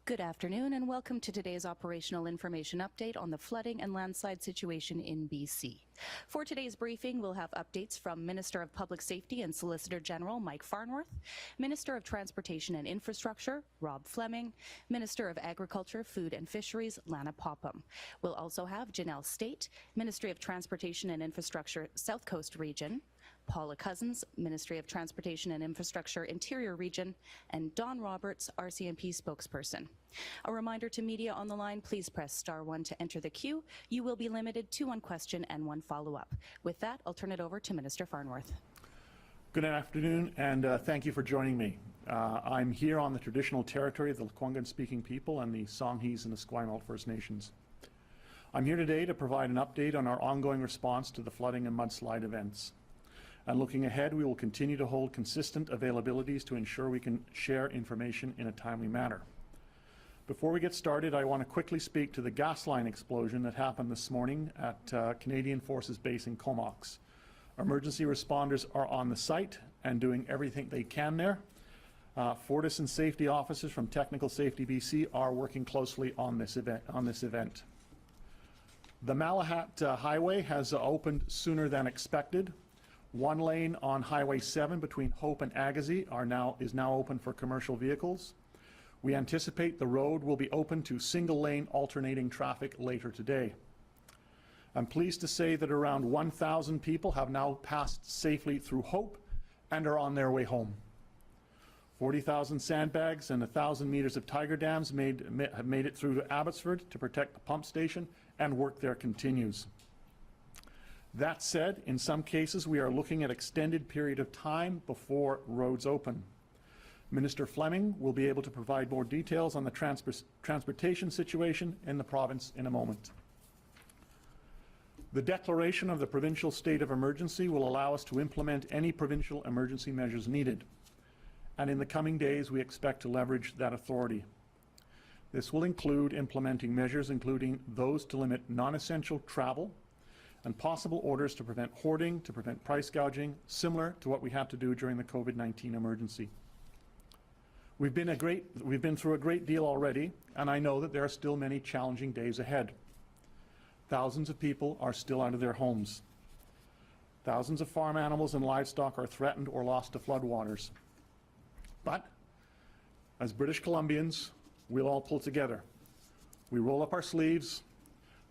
Good afternoon and welcome to today's operational information update on the flooding and landslide situation in BC. For today's briefing, we'll have updates from Minister of Public Safety and Solicitor General Mike Farnworth, Minister of Transportation and Infrastructure Rob Fleming, Minister of Agriculture, Food and Fisheries Lana Popham. We'll also have Janelle State, Ministry of Transportation and Infrastructure South Coast Region, Paula Cousins, Ministry of Transportation and Infrastructure Interior Region, and Don Roberts, RCMP spokesperson. A reminder to media on the line, please press *1 to enter the queue. You will be limited to one question and one follow-up. With that, I'll turn it over to Minister Farnworth. Good afternoon, and thank you for joining me. I'm here on the traditional territory of the Lekwungen-speaking people and the Songhees and the Esquimalt First Nations. I'm here today to provide an update on our ongoing response to the flooding and mudslide events. And looking ahead, we will continue to hold consistent availabilities to ensure we can share information in a timely manner. Before we get started, I want to quickly speak to the gas line explosion that happened this morning at Canadian Forces Base in Comox. Emergency responders are on the site and doing everything they can there. Fortis and safety officers from Technical Safety BC are working closely on this event. The Malahat Highway has opened sooner than expected. One lane on Highway 7 between Hope and Agassiz is now open for commercial vehicles. We anticipate the road will be open to single-lane alternating traffic later today. I'm pleased to say that around 1,000 people have now passed safely through Hope and are on their way home. 40,000 sandbags and 1,000 meters of tiger dams have made it through to Abbotsford to protect the pump station, and work there continues. That said, in some cases we are looking at extended period of time before roads open. Minister Fleming will be able to provide more details on the transportation situation in the province in a moment. The declaration of the provincial state of emergency will allow us to implement any provincial emergency measures needed. And in the coming days, we expect to leverage that authority. This will include implementing measures including those to limit non-essential travel and possible orders to prevent hoarding, to prevent price gouging, similar to what we had to do during the COVID-19 emergency. We've been through a great deal already, and I know that there are still many challenging days ahead. Thousands of people are still out of their homes. Thousands of farm animals and livestock are threatened or lost to floodwaters. But, as British Columbians, we'll all pull together. We roll up our sleeves,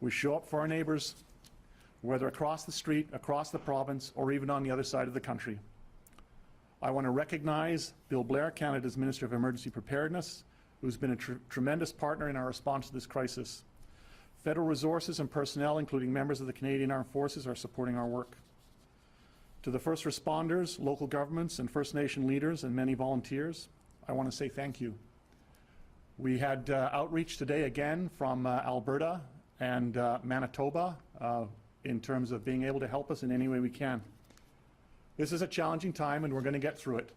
we show up for our neighbours, whether across the street, across the province, or even on the other side of the country. I want to recognize Bill Blair, Canada's Minister of Emergency Preparedness, who's been a tremendous partner in our response to this crisis. Federal resources and personnel, including members of the Canadian Armed Forces, are supporting our work. To the first responders, local governments, and First Nation leaders, and many volunteers, I want to say thank you. We had outreach today again from Alberta and Manitoba, in terms of being able to help us in any way we can. This is a challenging time, and we're going to get through it.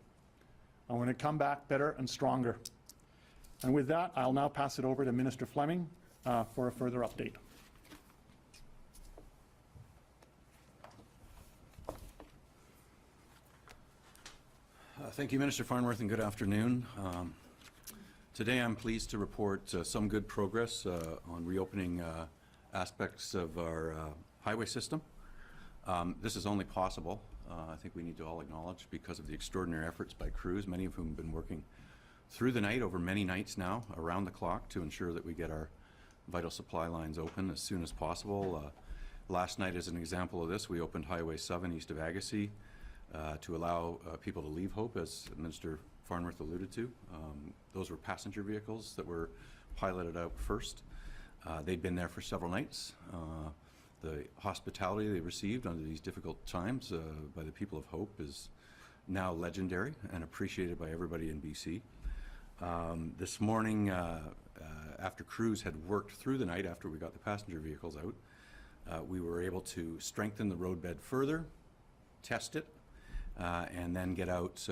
I'm going to come back better and stronger. And with that, I'll now pass it over to Minister Fleming for a further update. Thank you, Minister Farnworth, and good afternoon. Today I'm pleased to report some good progress on reopening aspects of our highway system. This is only possible, I think we need to all acknowledge, because of the extraordinary efforts by crews, many of whom have been working through the night, over many nights now, around the clock, to ensure that we get our vital supply lines open as soon as possible. Last night, as an example of this, we opened Highway 7 east of Agassiz to allow people to leave Hope, as Minister Farnworth alluded to. Those were passenger vehicles that were piloted out first. They'd been there for several nights. The hospitality they received under these difficult times by the people of Hope is now legendary and appreciated by everybody in BC. This morning, after crews had worked through the night after we got the passenger vehicles out, we were able to strengthen the roadbed further, test it, and then get out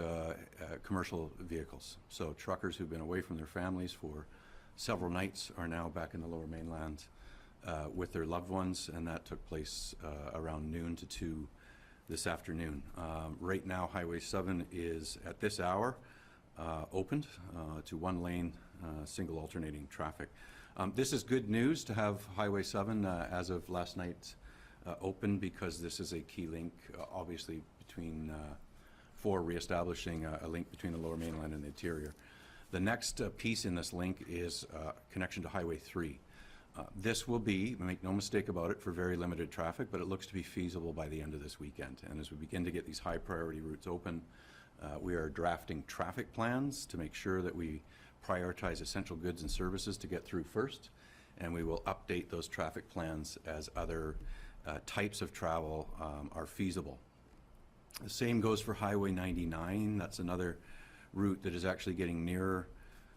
commercial vehicles. So truckers who've been away from their families for several nights are now back in the Lower Mainland with their loved ones, and that took place around noon to 2 this afternoon. Right now, Highway 7 is, at this hour, opened to one-lane, single alternating traffic. This is good news to have Highway 7 as of last night open, because this is a key link, obviously, between for reestablishing a link between the Lower Mainland and the interior. The next piece in this link is connection to Highway 3. This will be, make no mistake about it, for very limited traffic, but it looks to be feasible by the end of this weekend. And as we begin to get these high priority routes open, we are drafting traffic plans to make sure that we prioritize essential goods and services to get through first, and we will update those traffic plans as other types of travel are feasible. The same goes for Highway 99. That's another route that is actually getting nearer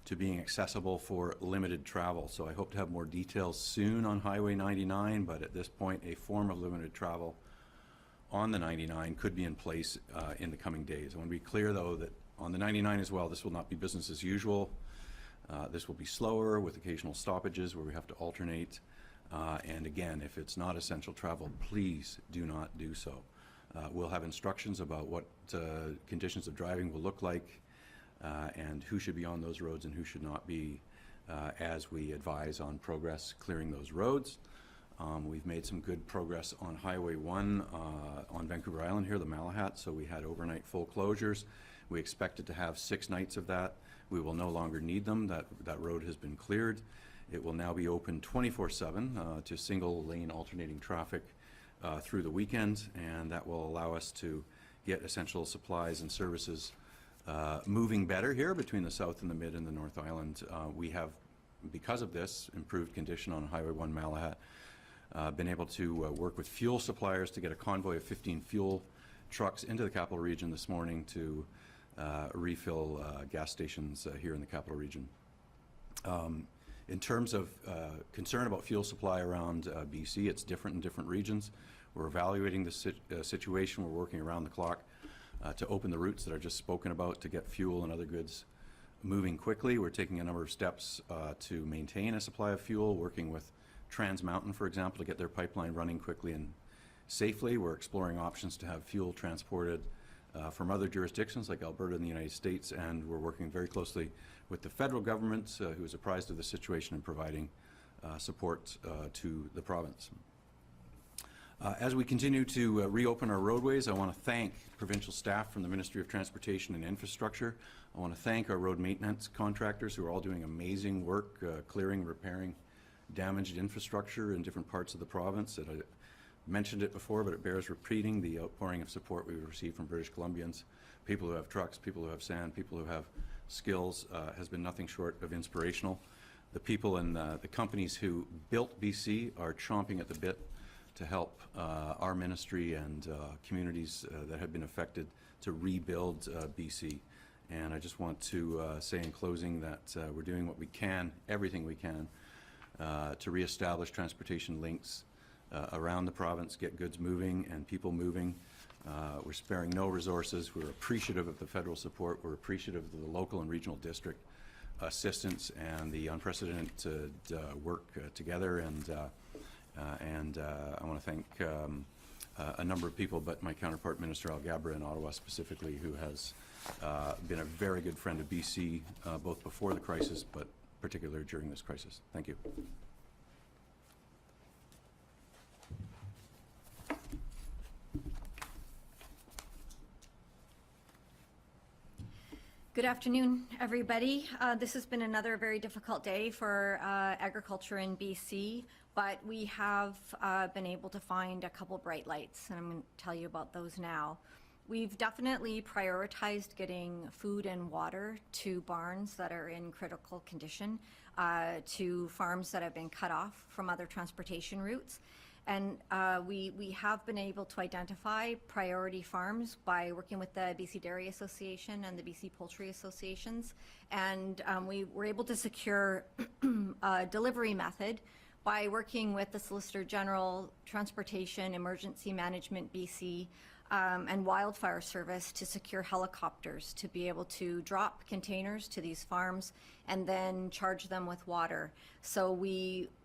to being accessible for limited travel. So I hope to have more details soon on Highway 99, but at this point, a form of limited travel on the 99 could be in place in the coming days. I want to be clear, though, that on the 99 as well, this will not be business as usual. This will be slower with occasional stoppages where we have to alternate. And again, if it's not essential travel, please do not do so. We'll have instructions about what conditions of driving will look like and who should be on those roads and who should not be as we advise on progress clearing those roads. We've made some good progress on Highway 1 on Vancouver Island here, the Malahat, so we had overnight full closures. We expected to have 6 nights of that. We will no longer need them. That road has been cleared. It will now be open 24/7 to single lane alternating traffic through the weekend, and that will allow us to get essential supplies and services moving better here between the South and the Mid and the North Island. We have, because of this improved condition on Highway 1 Malahat, been able to work with fuel suppliers to get a convoy of 15 fuel trucks into the Capital Region this morning to refill gas stations here in the Capital Region. In terms of concern about fuel supply around BC, it's different in different regions. We're evaluating the situation. We're working around the clock to open the routes that are just spoken about to get fuel and other goods moving quickly. We're taking a number of steps to maintain a supply of fuel, working with Trans Mountain, for example, to get their pipeline running quickly and safely. We're exploring options to have fuel transported from other jurisdictions like Alberta in the United States, and we're working very closely with the federal government, who is apprised of the situation and providing support to the province. As we continue to reopen our roadways, I want to thank provincial staff from the Ministry of Transportation and Infrastructure. I want to thank our road maintenance contractors who are all doing amazing work clearing, repairing damaged infrastructure in different parts of the province. And I mentioned it before, but it bears repeating. The outpouring of support we've received from British Columbians, people who have trucks, people who have sand, people who have skills, has been nothing short of inspirational. The people and the companies who built BC are chomping at the bit to help our ministry and communities that have been affected to rebuild BC. And I just want to say in closing that we're doing what we can, everything we can, to reestablish transportation links around the province, get goods moving and people moving. We're sparing no resources. We're appreciative of the federal support. We're appreciative of the local and regional district assistance and the unprecedented work together. And I want to thank a number of people, but my counterpart, Minister Alghabra in Ottawa specifically, who has been a very good friend of BC, both before the crisis, but particularly during this crisis. Thank you. Good afternoon, everybody. This has been another very difficult day for agriculture in BC, but we have been able to find a couple bright lights, and I'm going to tell you about those now. We've definitely prioritized getting food and water to barns that are in critical condition, to farms that have been cut off from other transportation routes. And we have been able to identify priority farms by working with the BC Dairy Association and the BC Poultry Associations. And we were able to secure a delivery method by working with the Solicitor General, Transportation, Emergency Management BC, and wildfire service to secure helicopters to be able to drop containers to these farms and then charge them with water. So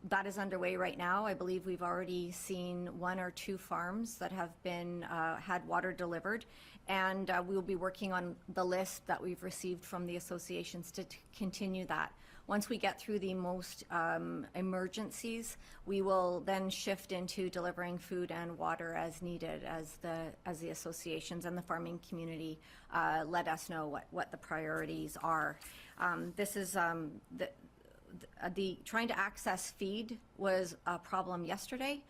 that is underway right now. I believe we've already seen 1 or 2 farms that have been had water delivered, and we'll be working on the list that we've received from the associations to continue that. Once we get through the most emergencies, we will then shift into delivering food and water as needed, as the associations and the farming community let us know what the priorities are. This is the trying to access feed was a problem yesterday.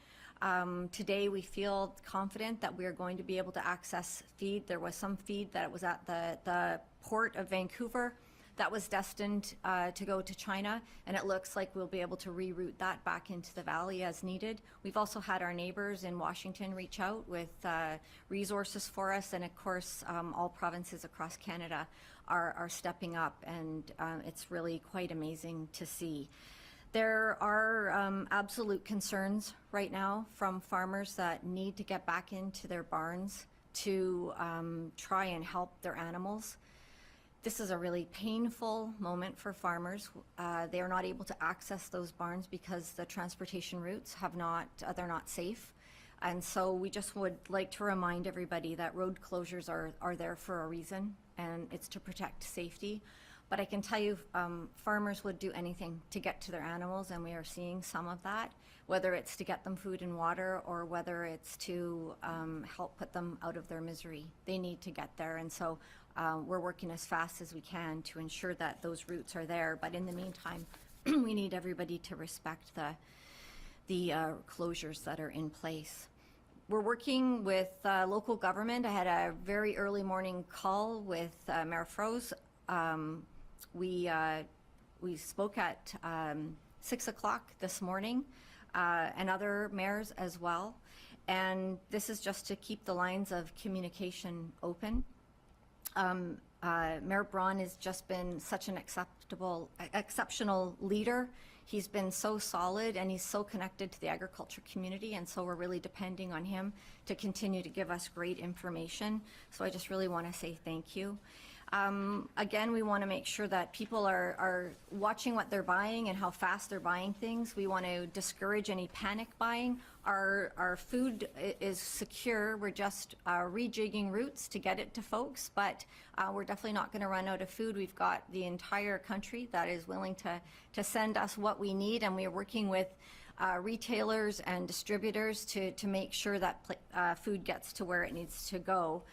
Today we feel confident that we are going to be able to access feed. There was some feed that was at the port of Vancouver that was destined to go to China, and it looks like we'll be able to reroute that back into the valley as needed. We've also had our neighbors in Washington reach out with resources for us, and of course all provinces across Canada are stepping up, and it's really quite amazing to see. There are absolute concerns right now from farmers that need to get back into their barns to try and help their animals. This is a really painful moment for farmers. They are not able to access those barns because the transportation routes they're not safe. And so we just would like to remind everybody that road closures are there for a reason, and it's to protect safety. But I can tell you, farmers would do anything to get to their animals, and we are seeing some of that, whether it's to get them food and water or whether it's to help put them out of their misery. They need to get there, and so we're working as fast as we can to ensure that those routes are there. But in the meantime, we need everybody to respect the closures that are in place. We're working with local government. I had a very early morning call with Mayor Froese. We spoke at 6 o'clock this morning, and other mayors as well. And this is just to keep the lines of communication open. Mayor Braun has just been such an exceptional leader. He's been so solid, and he's so connected to the agriculture community, and so we're really depending on him to continue to give us great information. So I just really want to say thank you. Again, we want to make sure that people are watching what they're buying and how fast they're buying things. We want to discourage any panic buying. Our food is secure. We're just rejigging routes to get it to folks, but we're definitely not going to run out of food. We've got the entire country that is willing to send us what we need, and we are working with retailers and distributors to make sure that food gets to where it needs to go.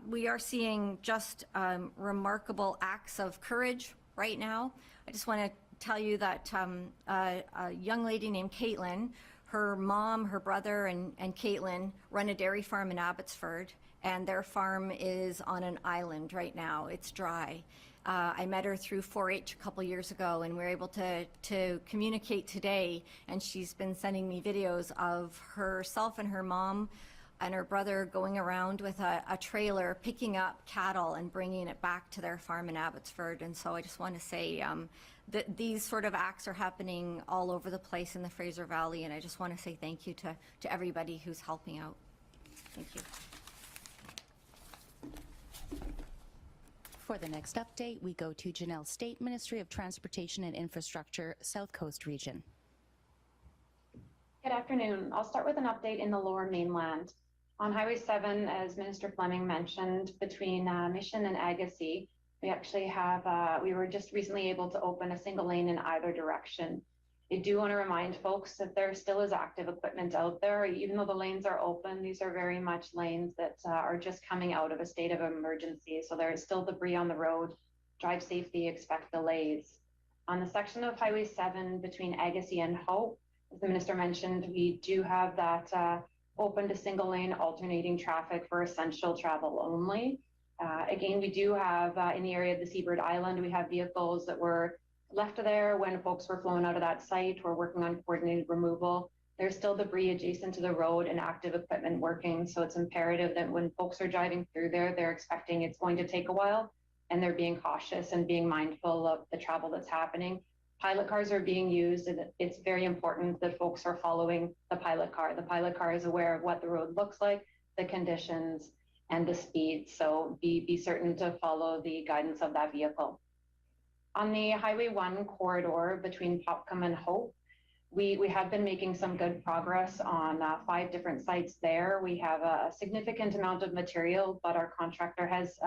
We are seeing just remarkable acts of courage right now. I just want to tell you that a young lady named Caitlin, her mom, her brother, and Caitlin run a dairy farm in Abbotsford, and their farm is on an island right now. It's dry. I met her through 4-H a couple years ago, and we were able to communicate today, and she's been sending me videos of herself and her mom and her brother going around with a trailer, picking up cattle and bringing it back to their farm in Abbotsford. And so I just want to say that these sort of acts are happening all over the place in the Fraser Valley, and I just want to say thank you to everybody who's helping out. Thank you. For the next update, we go to Janelle State, Ministry of Transportation and Infrastructure, South Coast Region. Good afternoon. I'll start with an update in the Lower Mainland. On Highway 7, as Minister Fleming mentioned, between Mission and Agassiz, we actually have, we were just recently able to open a single lane in either direction. I do want to remind folks that there still is active equipment out there. Even though the lanes are open, these are very much lanes that are just coming out of a state of emergency. So there is still debris on the road. Drive safety, expect delays. On the section of Highway 7 between Agassiz and Hope, as the Minister mentioned, we do have that open to single lane alternating traffic for essential travel only. Again, we do have in the area of the Seabird Island, we have vehicles that were left there when folks were flown out of that site. We're working on coordinated removal. There's still debris adjacent to the road and active equipment working. So it's imperative that when folks are driving through there, they're expecting it's going to take a while, and they're being cautious and being mindful of the travel that's happening. Pilot cars are being used, and it's very important that folks are following the pilot car. The pilot car is aware of what the road looks like, the conditions, and the speed. So be certain to follow the guidance of that vehicle. On the Highway 1 corridor between Popcom and Hope, we have been making some good progress on 5 different sites there. We have a significant amount of material, but our contractor has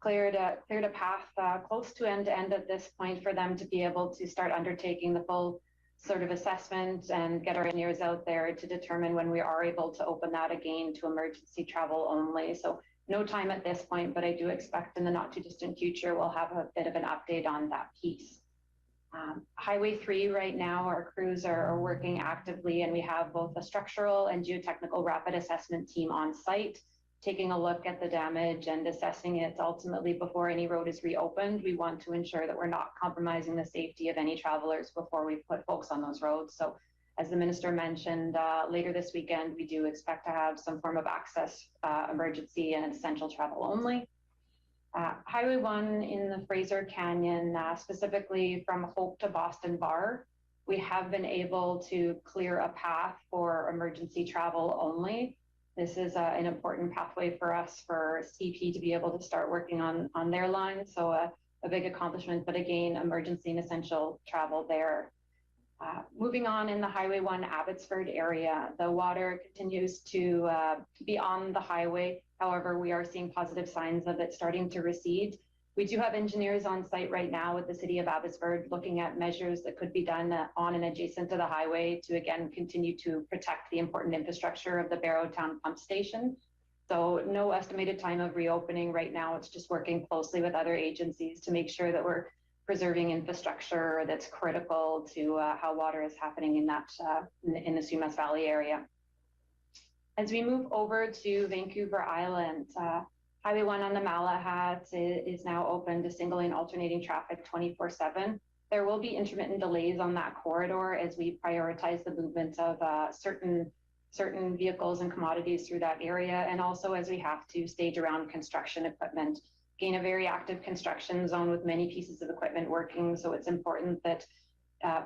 cleared a path close to end at this point for them to be able to start undertaking the full sort of assessment and get our engineers out there to determine when we are able to open that again to emergency travel only. So no time at this point, but I do expect in the not too distant future, we'll have a bit of an update on that piece. Highway 3 right now, our crews are working actively, and we have both a structural and geotechnical rapid assessment team on site, taking a look at the damage and assessing it ultimately before any road is reopened. We want to ensure that we're not compromising the safety of any travelers before we put folks on those roads. So as the minister mentioned, later this weekend, we do expect to have some form of access emergency and essential travel only. Highway 1 in the Fraser Canyon, specifically from Hope to Boston Bar, we have been able to clear a path for emergency travel only. This is an important pathway for us for CP to be able to start working on their line. So a big accomplishment, but again, emergency and essential travel there. Moving on in the Highway 1 Abbotsford area, the water continues to be on the highway. However, we are seeing positive signs of it starting to recede. We do have engineers on site right now with the City of Abbotsford looking at measures that could be done on and adjacent to the highway to again continue to protect the important infrastructure of the Barrowtown pump station. So no estimated time of reopening right now. It's just working closely with other agencies to make sure that we're preserving infrastructure that's critical to how water is happening in that in the Sumas Valley area. As we move over to Vancouver Island, Highway 1 on the Malahat is now open to single and alternating traffic 24/7. There will be intermittent delays on that corridor as we prioritize the movement of certain vehicles and commodities through that area, and also as we have to stage around construction equipment. Again, a very active construction zone with many pieces of equipment working, so it's important that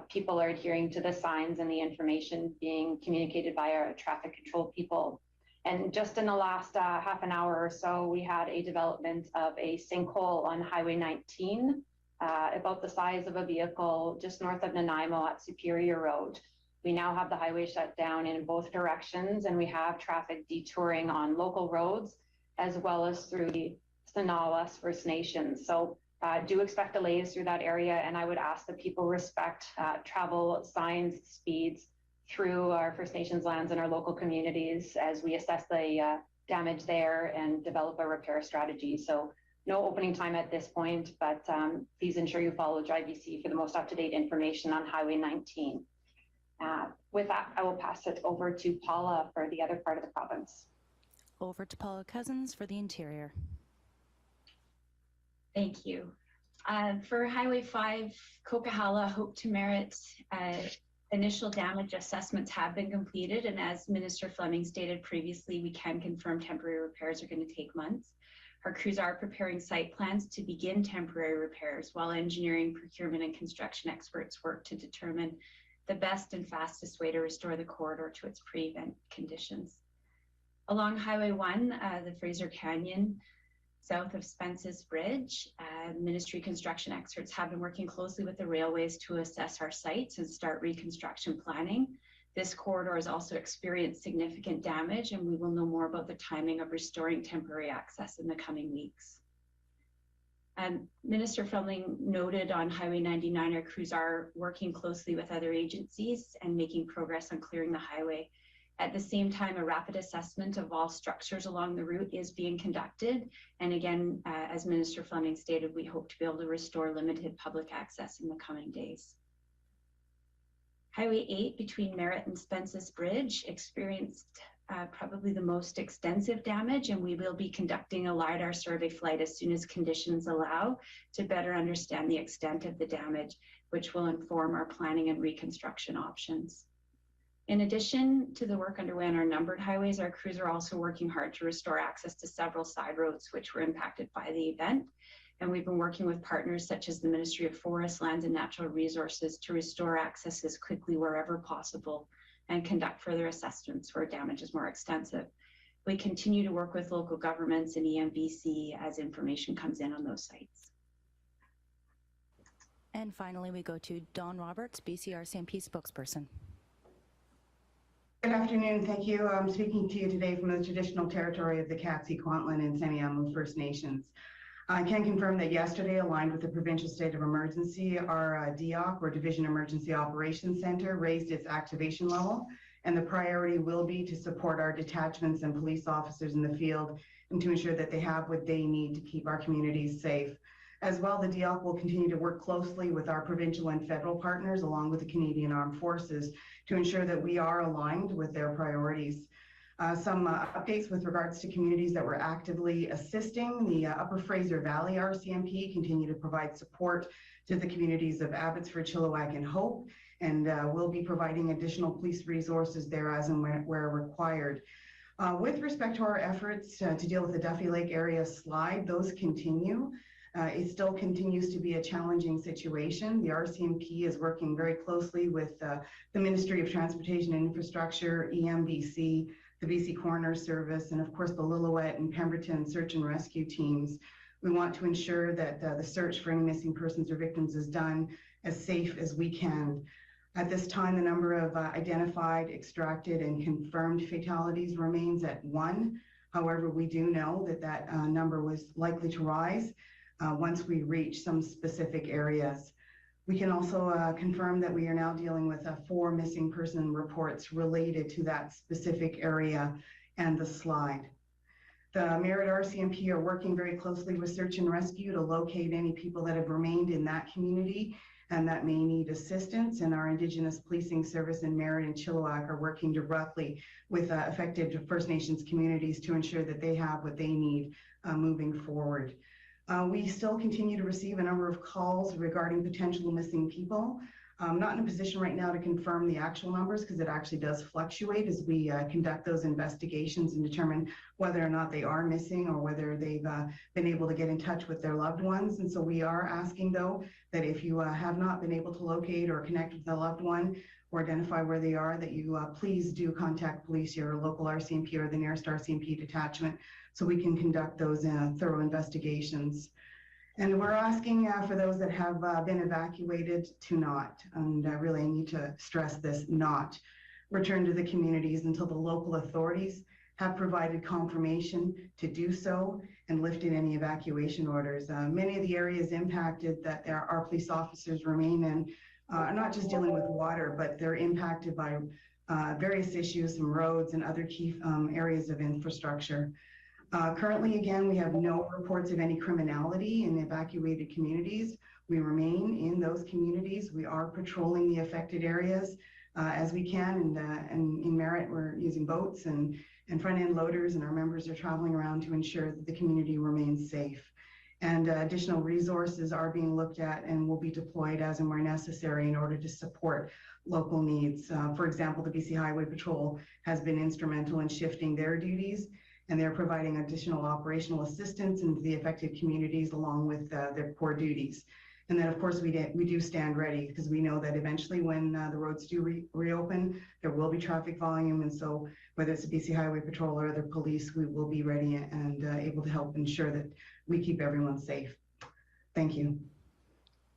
people are adhering to the signs and the information being communicated by our traffic control people. And just in the last half an hour or so, we had a development of a sinkhole on Highway 19, about the size of a vehicle just north of Nanaimo at Superior Road. We now have the highway shut down in both directions, and we have traffic detouring on local roads as well as through the Sanawas First Nations. So do expect delays through that area, and I would ask that people respect travel signs, speeds through our First Nations lands and our local communities as we assess the damage there and develop a repair strategy. So no opening time at this point, but please ensure you follow Drive BC for the most up-to-date information on Highway 19. With that, I will pass it over to Paula for the other part of the province. Over to Paula Cousins for the Interior. Thank you. For Highway 5, Coquihalla, Hope to Merit, initial damage assessments have been completed, and as Minister Fleming stated previously, we can confirm temporary repairs are going to take months. Our crews are preparing site plans to begin temporary repairs while engineering, procurement, and construction experts work to determine the best and fastest way to restore the corridor to its pre-event conditions. Along Highway 1, the Fraser Canyon, south of Spence's Bridge, ministry construction experts have been working closely with the railways to assess our sites and start reconstruction planning. This corridor has also experienced significant damage, and we will know more about the timing of restoring temporary access in the coming weeks. Minister Fleming noted on Highway 99, our crews are working closely with other agencies and making progress on clearing the highway. At the same time, a rapid assessment of all structures along the route is being conducted. And again, as Minister Fleming stated, we hope to be able to restore limited public access in the coming days. Highway 8 between Merritt and Spence's Bridge experienced probably the most extensive damage, and we will be conducting a LiDAR survey flight as soon as conditions allow to better understand the extent of the damage, which will inform our planning and reconstruction options. In addition to the work underway on our numbered highways, our crews are also working hard to restore access to several side roads which were impacted by the event. And we've been working with partners such as the Ministry of Forests, Lands and Natural Resources to restore access as quickly wherever possible and conduct further assessments where damage is more extensive. We continue to work with local governments and EMBC as information comes in on those sites. And finally, we go to Dawn Roberts, BC RCMP spokesperson. Good afternoon. Thank you. I'm speaking to you today from the traditional territory of the Katzie, Kwantlen, and Semiahmoo First Nations. I can confirm that yesterday, aligned with the provincial state of emergency, our DOC, or Division Emergency Operations Center, raised its activation level, and the priority will be to support our detachments and police officers in the field and to ensure that they have what they need to keep our communities safe. As well, the DOC will continue to work closely with our provincial and federal partners, along with the Canadian Armed Forces, to ensure that we are aligned with their priorities. Some updates with regards to communities that we're actively assisting. The Upper Fraser Valley RCMP continue to provide support to the communities of Abbotsford, Chilliwack, and Hope, and we'll be providing additional police resources there as and where required. With respect to our efforts to deal with the Duffy Lake area slide, those continue. It still continues to be a challenging situation. The RCMP is working very closely with the Ministry of Transportation and Infrastructure, EMBC, the BC Coroner Service, and of course the Lillooet and Pemberton search and rescue teams. We want to ensure that the search for any missing persons or victims is done as safe as we can. At this time, the number of identified, extracted, and confirmed fatalities remains at 1. However, we do know that that number was likely to rise once we reach some specific areas. We can also confirm that we are now dealing with 4 missing person reports related to that specific area and the slide. The Merritt RCMP are working very closely with search and rescue to locate any people that have remained in that community and that may need assistance. And our Indigenous Policing Service in Merritt and Chilliwack are working directly with affected First Nations communities to ensure that they have what they need moving forward. We still continue to receive a number of calls regarding potential missing people. I'm not in a position right now to confirm the actual numbers because it actually does fluctuate as we conduct those investigations and determine whether or not they are missing or whether they've been able to get in touch with their loved ones. And so we are asking, though, that if you have not been able to locate or connect with a loved one or identify where they are, that you please do contact police, your local RCMP or the nearest RCMP detachment, so we can conduct those thorough investigations. And we're asking for those that have been evacuated to not, and I really need to stress this, not return to the communities until the local authorities have provided confirmation to do so and lifted any evacuation orders. Many of the areas impacted that our police officers remain in are not just dealing with water, but they're impacted by various issues from roads and other key areas of infrastructure. Currently, again, we have no reports of any criminality in evacuated communities. We remain in those communities. We are patrolling the affected areas as we can. And in Merritt, we're using boats and front-end loaders, and our members are traveling around to ensure that the community remains safe. And additional resources are being looked at and will be deployed as and where necessary in order to support local needs. For example, the BC Highway Patrol has been instrumental in shifting their duties, and they're providing additional operational assistance into the affected communities along with their core duties. And then, of course, we do stand ready because we know that eventually when the roads do reopen, there will be traffic volume. And so whether it's the BC Highway Patrol or other police, we will be ready and able to help ensure that we keep everyone safe. Thank you.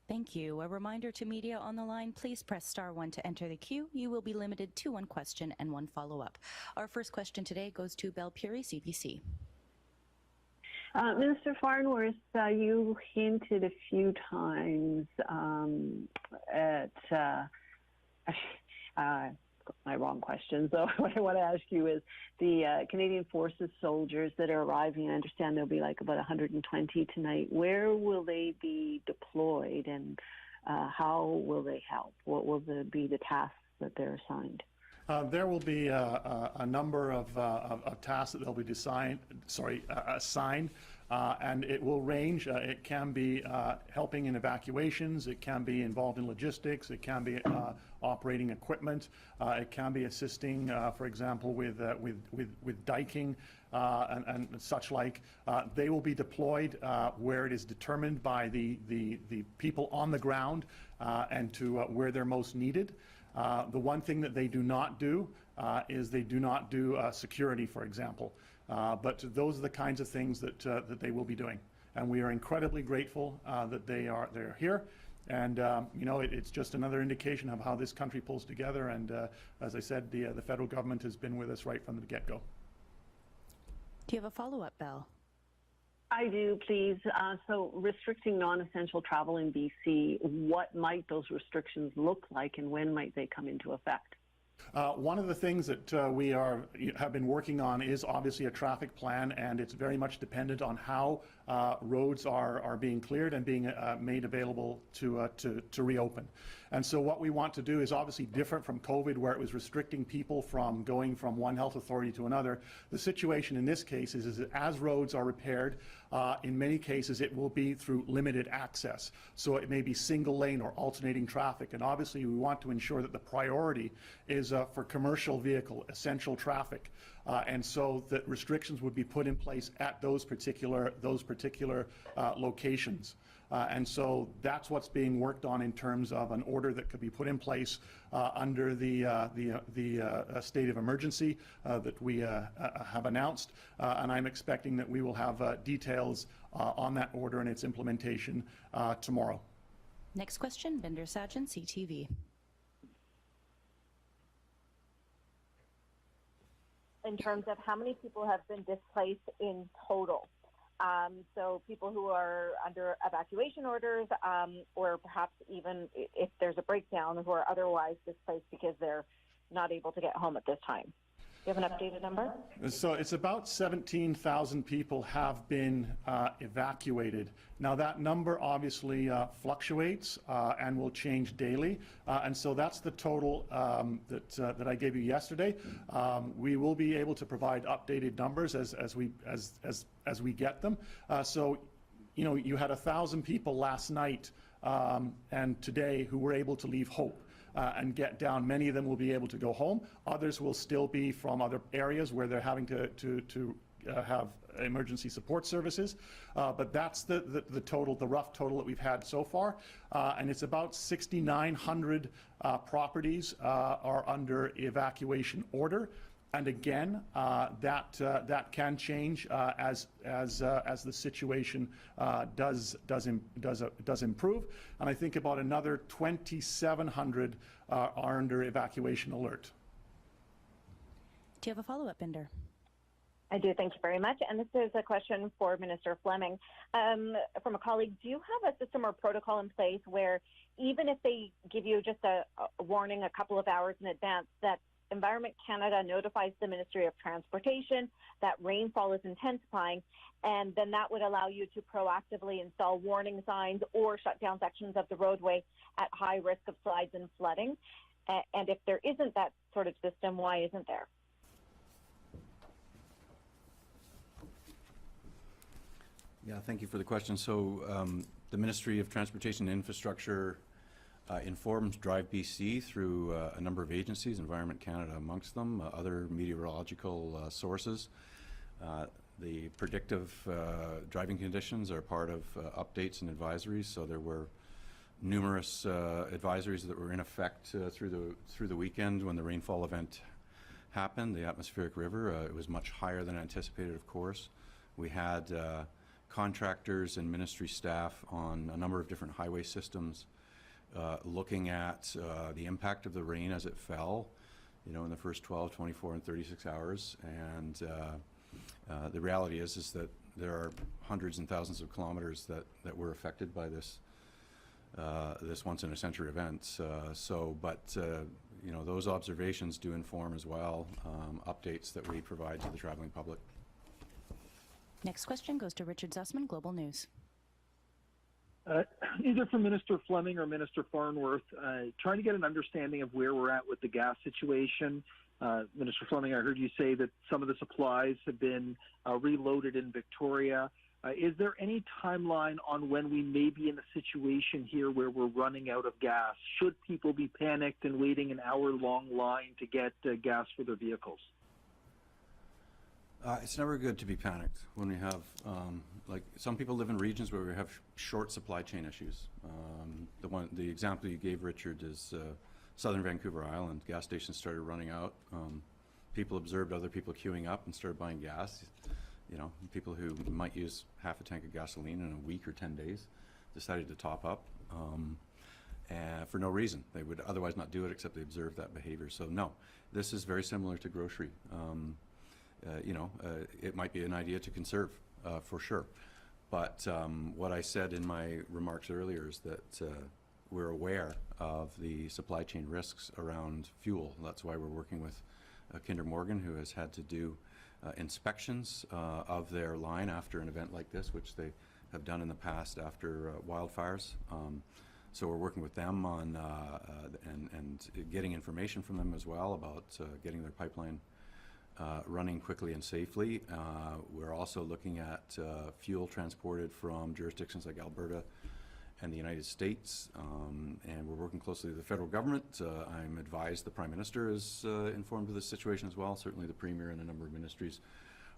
Thank you. A reminder to media on the line, please press *1 to enter the queue. You will be limited to 1 question and 1 follow-up. Our first question today goes to Belle Puri, CBC. Minister Farnworth, you hinted a few times at my wrong question. So what I want to ask you is the Canadian Forces soldiers that are arriving, I understand there'll be like about 120 tonight. Where will they be deployed and how will they help? What will be the tasks that they're assigned? There will be a number of tasks that they'll be assigned, and it will range. It can be helping in evacuations. It can be involved in logistics. It can be operating equipment. It can be assisting, for example, with diking and such like. They will be deployed where it is determined by the people on the ground and to where they're most needed. The one thing that they do not do is they do not do security, for example. But those are the kinds of things that they will be doing. And we are incredibly grateful that they're here. And, it's just another indication of how this country pulls together. And as I said, the federal government has been with us right from the get-go. Do you have a follow-up, Belle? I do, please. So restricting non-essential travel in BC, what might those restrictions look like and when might they come into effect? One of the things that we have been working on is obviously a traffic plan, and it's very much dependent on how roads are being cleared and being made available to reopen. And so what we want to do is obviously different from COVID, where it was restricting people from going from one health authority to another. The situation in this case is that as roads are repaired, in many cases it will be through limited access. So it may be single lane or alternating traffic. And obviously we want to ensure that the priority is for commercial vehicle, essential traffic. And so that restrictions would be put in place at those particular locations. And so that's what's being worked on in terms of an order that could be put in place under the state of emergency that we have announced. And I'm expecting that we will have details on that order and its implementation tomorrow. Next question, Binder Sajan, CTV. In terms of how many people have been displaced in total. So people who are under evacuation orders, or perhaps even if there's a breakdown, who are otherwise displaced because they're not able to get home at this time. Do you have an updated number? So it's about 17,000 people have been evacuated. Now that number obviously fluctuates and will change daily, and so that's the total that I gave you yesterday. We will be able to provide updated numbers as we get them. So, you had 1,000 people last night and today who were able to leave Hope. And get down. Many of them will be able to go home. Others will still be from other areas where they're having to have emergency support services. But that's the total, the rough total that we've had so far. And it's about 6,900 properties are under evacuation order. And again, that can change as the situation does improve. And I think about another 2,700 are under evacuation alert. Do you have a follow-up, Binder? I do, thank you very much. And this is a question for Minister Fleming. From a colleague, do you have a system or protocol in place where even if they give you just a warning a couple of hours in advance, that Environment Canada notifies the Ministry of Transportation that rainfall is intensifying, and then that would allow you to proactively install warning signs or shut down sections of the roadway at high risk of slides and flooding? And if there isn't that sort of system, why isn't there? Yeah, thank you for the question. So the Ministry of Transportation and Infrastructure informs Drive BC through a number of agencies, Environment Canada amongst them, other meteorological sources. The predictive driving conditions are part of updates and advisories, so there were numerous advisories that were in effect through the weekend when the rainfall event happened, the atmospheric river. It was much higher than anticipated, of course. We had contractors and ministry staff on a number of different highway systems looking at the impact of the rain as it fell, in the first 12, 24, and 36 hours. And the reality is that there are hundreds and thousands of kilometers that were affected by this once-in-a-century event. Those observations do inform as well updates that we provide to the traveling public. Next question goes to Richard Zussman, Global News. Either for Minister Fleming or Minister Farnworth, trying to get an understanding of where we're at with the gas situation. Minister Fleming, I heard you say that some of the supplies have been reloaded in Victoria. Is there any timeline on when we may be in a situation here where we're running out of gas? Should people be panicked and waiting an hour-long line to get gas for their vehicles? It's never good to be panicked when we have, some people live in regions where we have short supply chain issues. The example you gave, Richard, is southern Vancouver Island. Gas stations started running out people observed other people queuing up and started buying gas. You know, people who might use half a tank of gasoline in a week or 10 days decided to top up for no reason. They would otherwise not do it, except they observed that behavior. So no, this is very similar to grocery. You know, it might be an idea to conserve for sure. But what I said in my remarks earlier is that we're aware of the supply chain risks around fuel. That's why we're working with Kinder Morgan, who has had to do inspections of their line after an event like this, which they have done in the past after wildfires. So we're working with them on and getting information from them as well about getting their pipeline running quickly and safely. We're also looking at fuel transported from jurisdictions like Alberta and the United States, and we're working closely with the federal government. I'm advised the Prime Minister is informed of the situation as well. Certainly the Premier and a number of ministries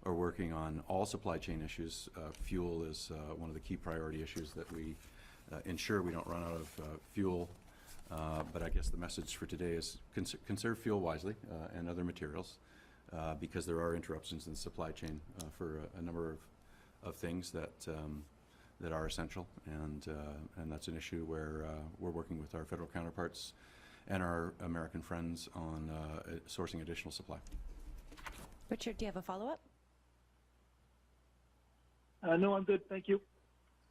are working on all supply chain issues. Fuel is one of the key priority issues that we ensure we don't run out of fuel. But I guess the message for today is conserve fuel wisely and other materials because there are interruptions in the supply chain for a number of things that that are essential, and that's an issue where we're working with our federal counterparts and our American friends on sourcing additional supply. Richard, do you have a follow-up? No, I'm good. Thank you.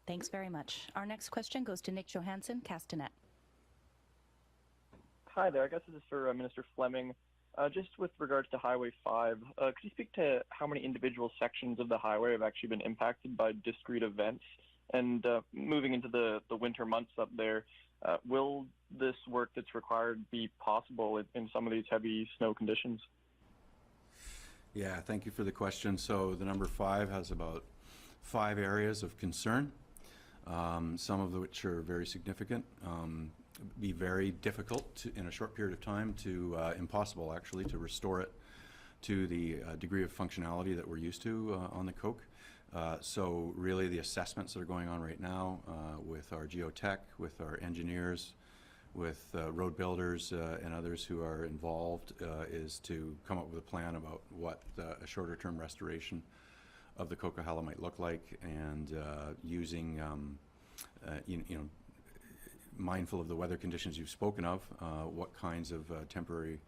Thanks very much. Our next question goes to Nick Johansson, Castanet. Hi there. I guess this is for Minister Fleming. Just with regards to Highway 5, could you speak to how many individual sections of the highway have actually been impacted by discrete events? And moving into the winter months up there, will this work that's required be possible in some of these heavy snow conditions? Yeah, thank you for the question. So the number 5 has about 5 areas of concern, some of which are very significant, be very difficult to, in a short period of time, to impossible actually to restore it to the degree of functionality that we're used to on the Coke. So really the assessments that are going on right now with our geotech, with our engineers, with road builders and others who are involved is to come up with a plan about what a shorter term restoration of the Coquihalla might look like, and using, you know, mindful of the weather conditions you've spoken of, what kinds of temporary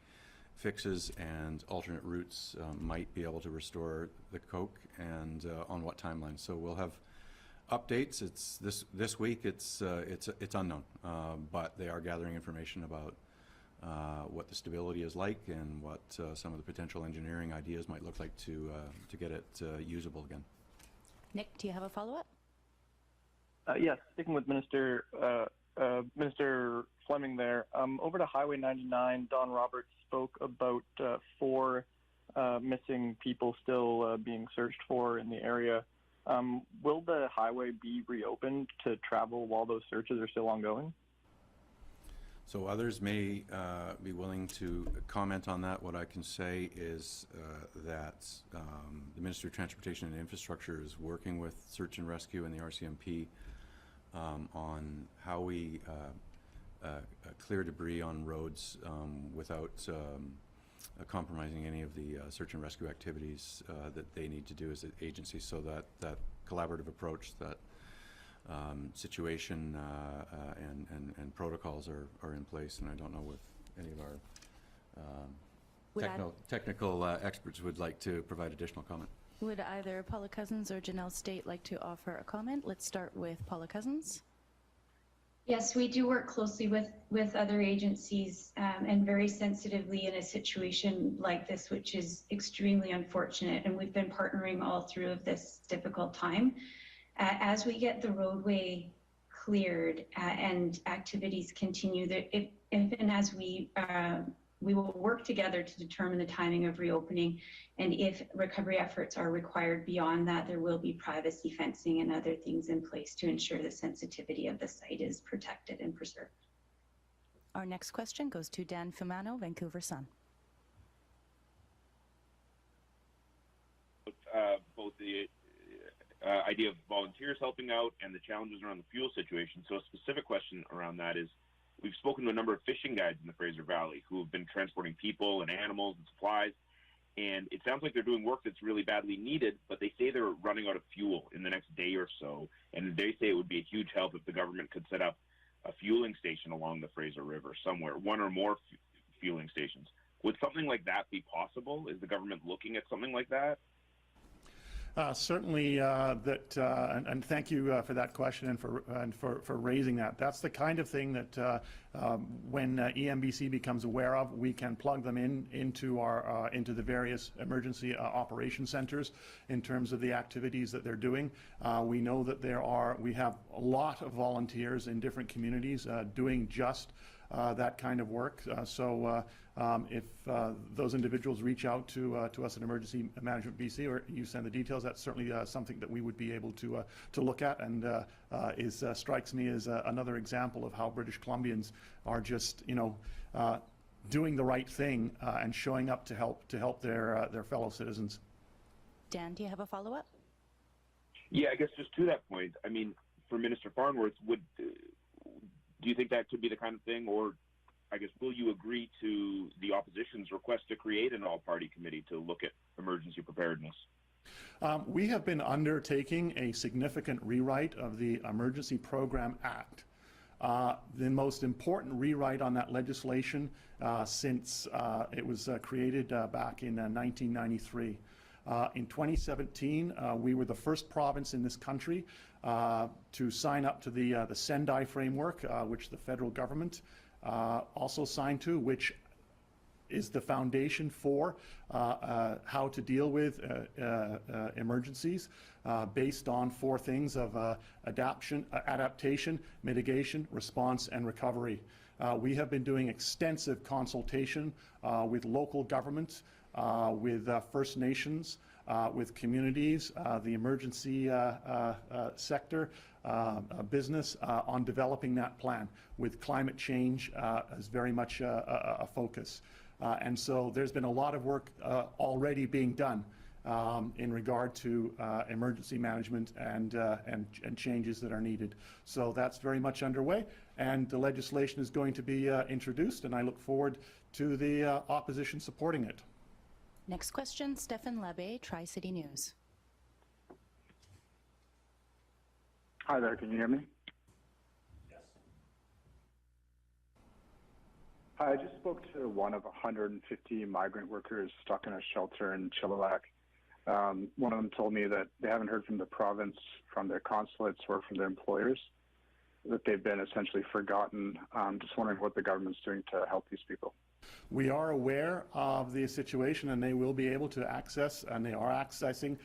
fixes and alternate routes might be able to restore the Coke, and on what timeline. So we'll have updates. It's this week. It's unknown, but they are gathering information about what the stability is like and what some of the potential engineering ideas might look like to get it usable again. Nick, do you have a follow-up? Yes, sticking with Minister Fleming there. Over to Highway 99, Don Roberts spoke about 4 missing people still being searched for in the area. Will the highway be reopened to travel while those searches are still ongoing? So others may be willing to comment on that. What I can say is that the Ministry of Transportation and Infrastructure is working with Search and Rescue and the RCMP on how we clear debris on roads without compromising any of the search and rescue activities that they need to do as an agency. So that collaborative approach, that situation and protocols are in place, and I don't know if any of our technical experts would like to provide additional comment. Would either Paula Cousins or Janelle State like to offer a comment? Let's start with Paula Cousins. Yes, we do work closely with other agencies and very sensitively in a situation like this, which is extremely unfortunate. And we've been partnering all through of this difficult time. As we get the roadway cleared and activities continue, and as we will work together to determine the timing of reopening, and if recovery efforts are required beyond that, there will be privacy fencing and other things in place to ensure the sensitivity of the site is protected and preserved. Our next question goes to Dan Fumano, Vancouver Sun. Both the idea of volunteers helping out and the challenges around the fuel situation. So a specific question around that is, we've spoken to a number of fishing guides in the Fraser Valley who have been transporting people and animals and supplies, And it sounds like they're doing work that's really badly needed, but they say they're running out of fuel in the next day or so. And they say it would be a huge help if the government could set up a fueling station along the Fraser River somewhere, one or more fueling stations. Would something like that be possible? Is the government looking at something like that? Certainly, and thank you for that question and for raising that. That's the kind of thing that when EMBC becomes aware of, we can plug them into the various emergency operation centers in terms of the activities that they're doing. We know that we have a lot of volunteers in different communities doing just that kind of work. If those individuals reach out to us at Emergency Management BC, or you send the details, that's certainly something that we would be able to look at, and strikes me as another example of how British Columbians are just doing the right thing and showing up to help their fellow citizens. Dan, do you have a follow-up? Yeah, I guess just to that point, I mean, for Minister Farnworth, do you think that could be the kind of thing, or I guess, will you agree to the opposition's request to create an all-party committee to look at emergency preparedness? We have been undertaking a significant rewrite of the Emergency Program Act. The most important rewrite on that legislation since it was created back in 1993. In 2017, we were the first province in this country to sign up to the Sendai framework, which the federal government also signed to, which is the foundation for how to deal with emergencies based on four things of adaptation, mitigation, response, and recovery. We have been doing extensive consultation with local governments, with First Nations, with communities, the emergency sector, business on developing that plan, with climate change as very much a focus. And so there's been a lot of work already being done in regard to emergency management and changes that are needed. So that's very much underway, and the legislation is going to be introduced, and I look forward to the opposition supporting it. Next question, Stefan Labbe, Tri-City News. Hi there, can you hear me? Yes. Hi, I just spoke to one of 150 migrant workers stuck in a shelter in Chilliwack. One of them told me that they haven't heard from the province, from their consulates, or from their employers, that they've been essentially forgotten. Just wondering what the government's doing to help these people. We are aware of the situation, and they will be able to access, and they are accessing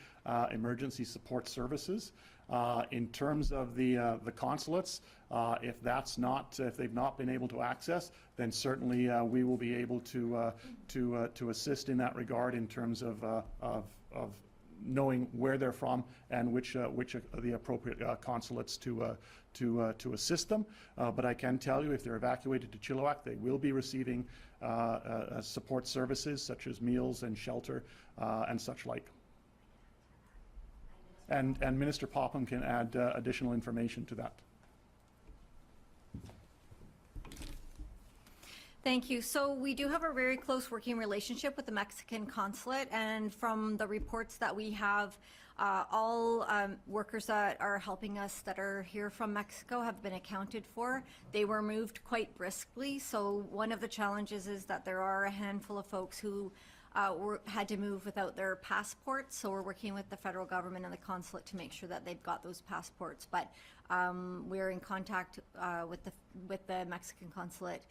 emergency support services. In terms of the consulates, if they've not been able to access, then certainly we will be able to assist in that regard in terms of knowing where they're from and which are the appropriate consulates to assist them. But I can tell you, if they're evacuated to Chilliwack, they will be receiving support services such as meals and shelter and such like. And Minister Popham can add additional information to that. Thank you. So we do have a very close working relationship with the Mexican consulate, and from the reports that we have, all workers that are helping us that are here from Mexico have been accounted for. They were moved quite briskly, so one of the challenges is that there are a handful of folks who had to move without their passports, so we're working with the federal government and the consulate to make sure that they've got those passports. But we're in contact with the Mexican consulate,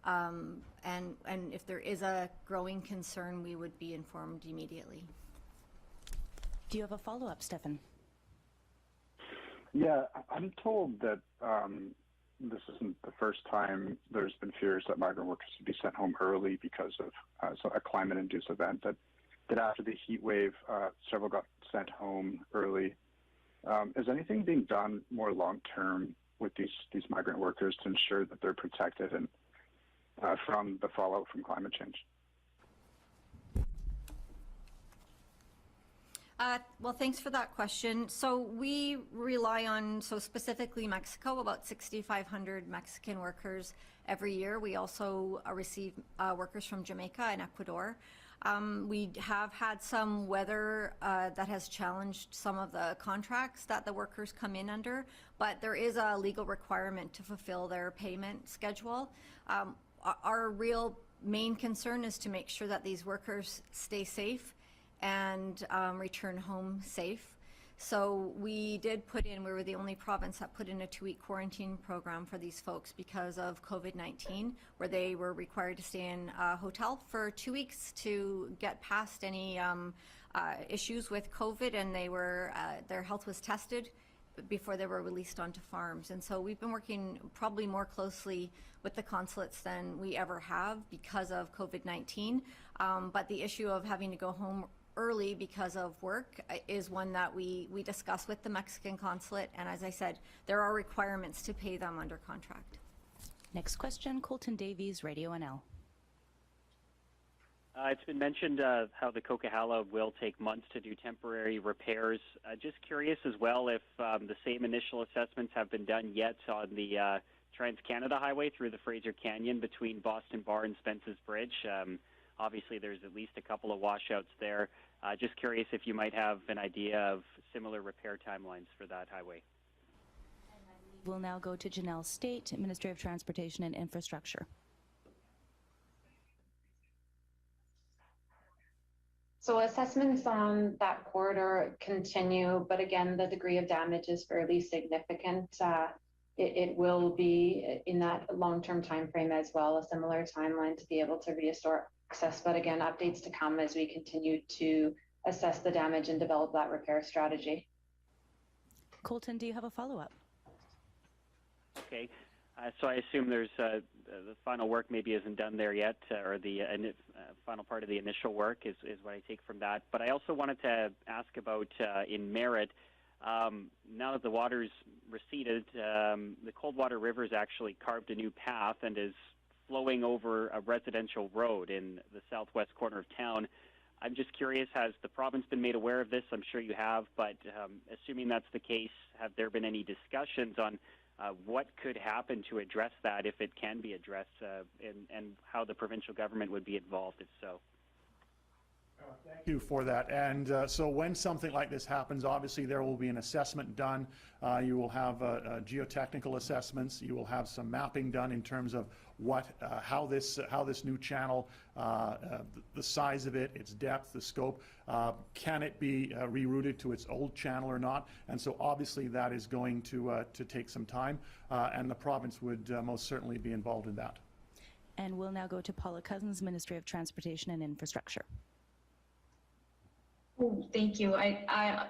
and if there is a growing concern, we would be informed immediately. Do you have a follow-up, Stefan? Yeah, I'm told that this isn't the first time there's been fears that migrant workers would be sent home early because of a climate-induced event, that after the heat wave, several got sent home early. Is anything being done more long-term with these migrant workers to ensure that they're protected and from the fallout from climate change? Well, thanks for that question. So we rely on, specifically Mexico, about 6,500 Mexican workers every year. We also receive workers from Jamaica and Ecuador. We have had some weather that has challenged some of the contracts that the workers come in under, but there is a legal requirement to fulfill their payment schedule. Our real main concern is to make sure that these workers stay safe and return home safe. So we did put in, we were the only province that put in a 2-week quarantine program for these folks because of COVID-19, where they were required to stay in a hotel for 2 weeks to get past any issues with COVID, and they were, their health was tested before they were released onto farms. And so we've been working probably more closely with the consulates than we ever have because of COVID-19. But the issue of having to go home early because of work is one that we discuss with the Mexican consulate, and as I said, there are requirements to pay them under contract. Next question, Colton Davies, Radio NL. It's been mentioned how the Coquihalla will take months to do temporary repairs. Just curious as well if the same initial assessments have been done yet on the Trans-Canada Highway through the Fraser Canyon between Boston Bar and Spence's Bridge. Obviously, there's at least a couple of washouts there. Just curious if you might have an idea of similar repair timelines for that highway. We'll now go to Janelle State, Ministry of Transportation and Infrastructure. So assessments on that corridor continue, but again, the degree of damage is fairly significant. It will be in that long-term time frame as well, a similar timeline to be able to restore access. But again, updates to come as we continue to assess the damage and develop that repair strategy. Colton, do you have a follow-up? Okay, so I assume there's the final work maybe isn't done there yet, or the final part of the initial work is what I take from that. But I also wanted to ask about in Merritt. Now that the water's receded, the Coldwater River's actually carved a new path and is flowing over a residential road in the southwest corner of town. I'm just curious, has the province been made aware of this? I'm sure you have, but assuming that's the case, have there been any discussions on what could happen to address that if it can be addressed, and how the provincial government would be involved if so? Thank you for that. And so when something like this happens, obviously there will be an assessment done. You will have geotechnical assessments. You will have some mapping done in terms of how this new channel, the size of it, its depth, the scope, can it be rerouted to its old channel or not? And so obviously that is going to take some time, and the province would most certainly be involved in that. And we'll now go to Paula Cousins, Ministry of Transportation and Infrastructure. Oh, thank you. I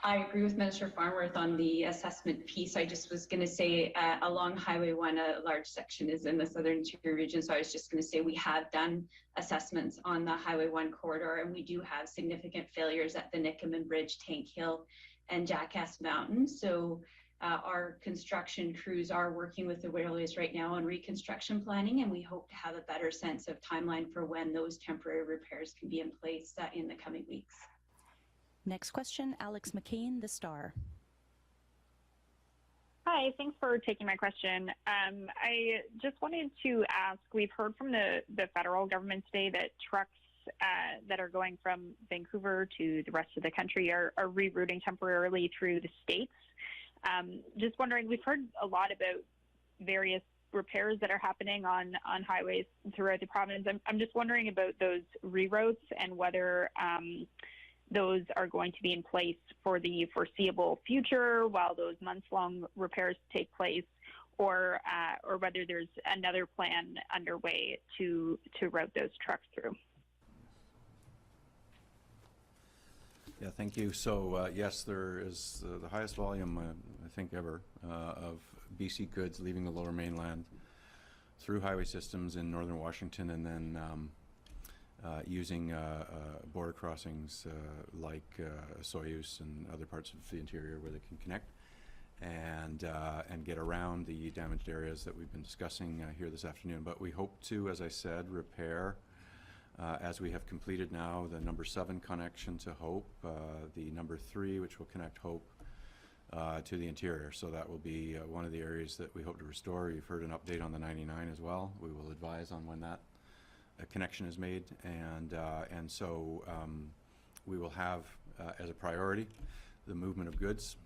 agree with Minister Farnworth on the assessment piece. I just was going to say along Highway 1, a large section is in the Southern Interior region. So I was just going to say we have done assessments on the Highway 1 corridor, and we do have significant failures at the Nickaman Bridge, Tank Hill, and Jackass Mountain. So our construction crews are working with the railways right now on reconstruction planning, and we hope to have a better sense of timeline for when those temporary repairs can be in place in the coming weeks. Next question, Alex McCain, The Star. Hi, thanks for taking my question. I just wanted to ask, we've heard from the federal government today that trucks that are going from Vancouver to the rest of the country are rerouting temporarily through the States. Just wondering, we've heard a lot about various repairs that are happening on highways throughout the province. I'm just wondering about those reroutes and whether those are going to be in place for the foreseeable future while those months-long repairs take place, or whether there's another plan underway to route those trucks through. Yeah, thank you. So yes, there is the highest volume, I think, ever of BC goods leaving the Lower Mainland through highway systems in northern Washington, and then using border crossings like Soyuz and other parts of the interior where they can connect and get around the damaged areas that we've been discussing here this afternoon. But we hope to, as I said, repair. As we have completed now the number 7 connection to Hope, the number 3, which will connect Hope to the interior. So that will be one of the areas that we hope to restore. You've heard an update on the 99 as well. We will advise on when that a connection is made, and so we will have as a priority the movement of goods,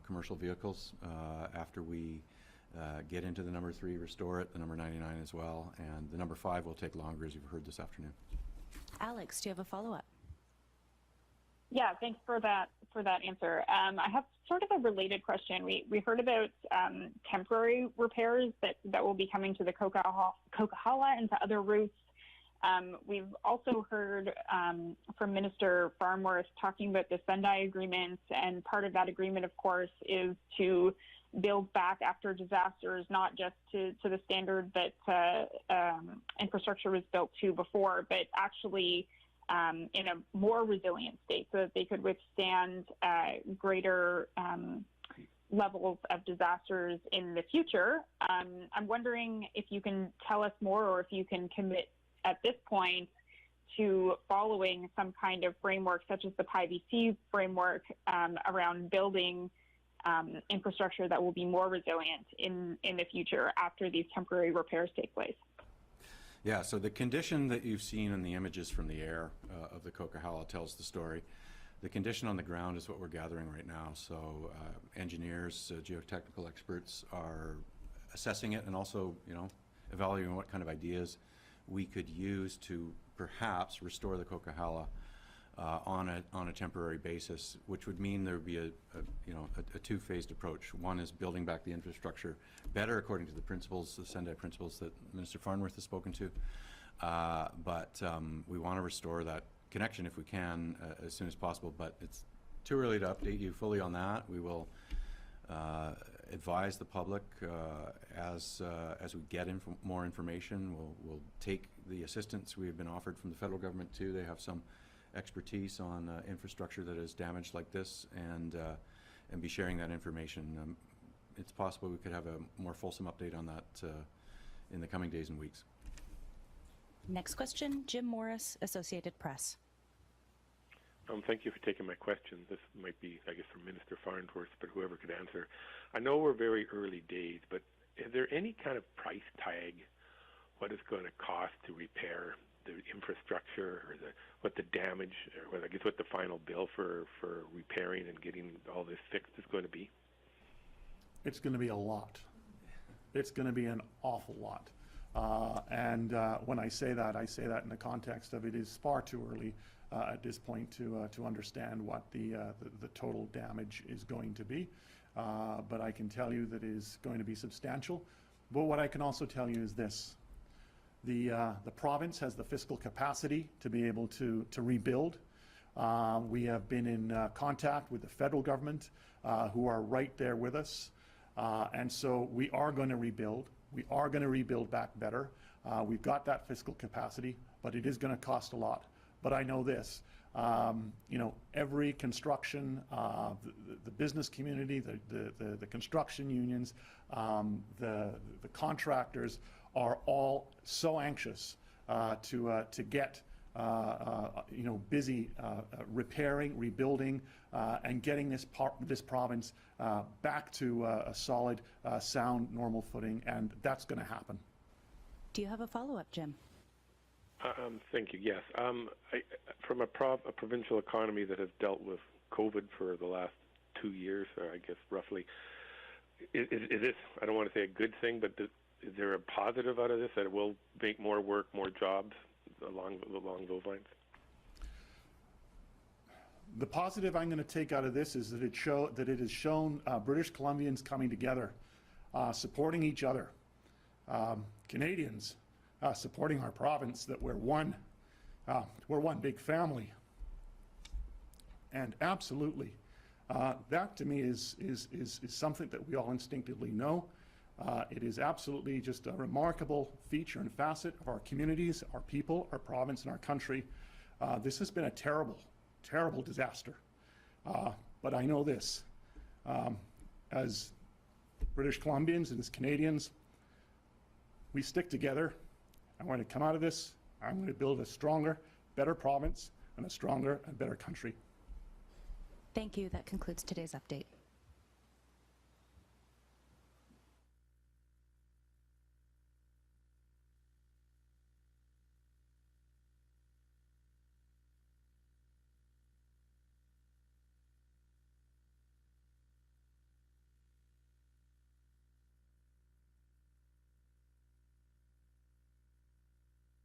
commercial vehicles, after we get into the number 3, restore it, the number 99 as well, and the number 5 will take longer, as you've heard this afternoon. Alex, do you have a follow-up? Yeah, thanks for that answer. I have sort of a related question. We heard about temporary repairs that will be coming to the Coquihalla and to other routes. We've also heard from Minister Farnworth talking about the Sendai agreement, and part of that agreement, of course, is to build back after disasters, not just to the standard that infrastructure was built to before, but actually in a more resilient state so that they could withstand greater levels of disasters in the future. I'm wondering if you can tell us more, or if you can commit at this point to following some kind of framework, such as the PIVC framework, around building infrastructure that will be more resilient in the future after these temporary repairs take place. Yeah, so the condition that you've seen in the images from the air of the Coquihalla tells the story. The condition on the ground is what we're gathering right now. So engineers, geotechnical experts are assessing it, and also, evaluating what kind of ideas we could use to perhaps restore the Coquihalla on a temporary basis, which would mean there would be a two-phased approach. One is building back the infrastructure better according to the principles, the Sendai principles that Minister Farnworth has spoken to. But we want to restore that connection if we can as soon as possible. But it's too early to update you fully on that. We will advise the public as we get more information. We'll take the assistance we have been offered from the federal government too. They have some expertise on infrastructure that is damaged like this, and be sharing that information. It's possible we could have a more fulsome update on that in the coming days and weeks. Next question, Jim Morris, Associated Press. Thank you for taking my question. This might be, I guess, from Minister Farnworth, but whoever could answer. I know we're very early days, but is there any kind of price tag, what it's going to cost to repair the infrastructure, or what the damage, or what the final bill for repairing and getting all this fixed is going to be? It's going to be a lot. It's going to be an awful lot. And when I say that in the context of it is far too early at this point to understand what the total damage is going to be. But I can tell you that it is going to be substantial. But what I can also tell you is this. The province has the fiscal capacity to be able to rebuild. We have been in contact with the federal government, who are right there with us. And so we are going to rebuild. We are going to rebuild back better. We've got that fiscal capacity, but it is going to cost a lot. But I know this, every construction, the business community, the construction unions, the contractors are all so anxious to get busy repairing, rebuilding, and getting this province back to a solid, sound, normal footing, and that's going to happen. Do you have a follow-up, Jim? Thank you. Yes. From a provincial economy that has dealt with COVID for the last 2 years, or I guess roughly, is this, I don't want to say a good thing, but is there a positive out of this, that it will make more work, more jobs along those lines? The positive I'm going to take out of this is that it has shown British Columbians coming together, supporting each other, Canadians supporting our province, that we're one big family. And absolutely, that to me is something that we all instinctively know. It is absolutely just a remarkable feature and facet of our communities, our people, our province, and our country. This has been a terrible, terrible disaster. But I know this, as British Columbians and as Canadians, we stick together, and we're going to come out of this. I'm going to build a stronger, better province and a stronger and better country. Thank you. That concludes today's update.